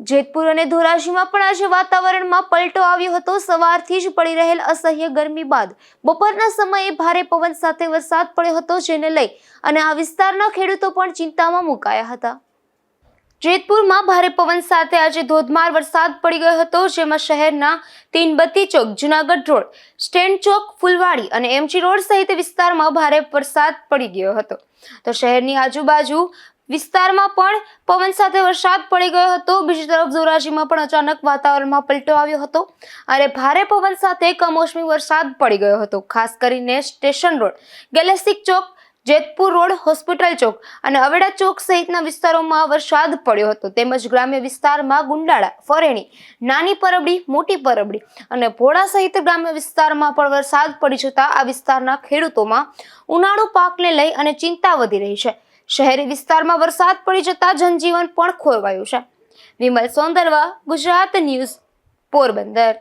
જેતપુર અને ધોરાજીમાં પણ આજે વાતાવરણમાં પલટો આવ્યો હતો। સવારથી જ પડી રહેલ અસહ્ય ગરમી બાદ બપોરના સમયે ભારે પવન સાથે વરસાદ પડ્યો હતો, જેને લઈ અને આ વિસ્તારના ખેડૂતો પણ ચિંતામાં મુકાયા હતા। જેતપુરમાં ભારે પવન સાથે આજે ધોધમાર વરસાદ પડી ગયો હતો, જેમાં શહેરના તીનબત્તી ચોક, જુનાગઢ રોડ, સ્ટેન્ડ ચોક, ફુલવાડી અને એમજી રોડ સહિત વિસ્તારમાં ભારે વરસાદ પડી ગયો હતો। તો શહેરની આજુબાજુ વિસ્તારમાં પણ પવન સાથે વરસાદ પડી ગયો હતો। બીજી તરફ ધોરાજીમાં પણ અચાનક વાતાવરણમાં પલટો આવ્યો હતો અને ભારે પવન સાથે કમોસમી વરસાદ પડી ગયો હતો। ખાસ કરીને સ્ટેશન રોડ, ગેલેક્સી ચોક, જેતપુર રોડ, હોસ્પિટલ ચોક અને અવેડા ચોક સહિતના વિસ્તારોમાં વરસાદ પડ્યો હતો। તેમજ ગ્રામ્ય વિસ્તારમાં ગુંડાળા, ફરેણી, નાની પરબડી, મોટી પરબડી અને ભોળા સહિત ગ્રામ્ય વિસ્તારમાં પણ વરસાદ પડી જતા આ વિસ્તારના ખેડૂતોમાં ઉનાળુ પાકને લઈ અને ચિંતા વધી રહી છે। શહેરી વિસ્તારમાં વરસાદ પડી જતા જનજીવન પણ ખોરવાયું છે। વિમલ સોંદરવા, ગુજરાત ન્યૂઝ, પોરબંદર।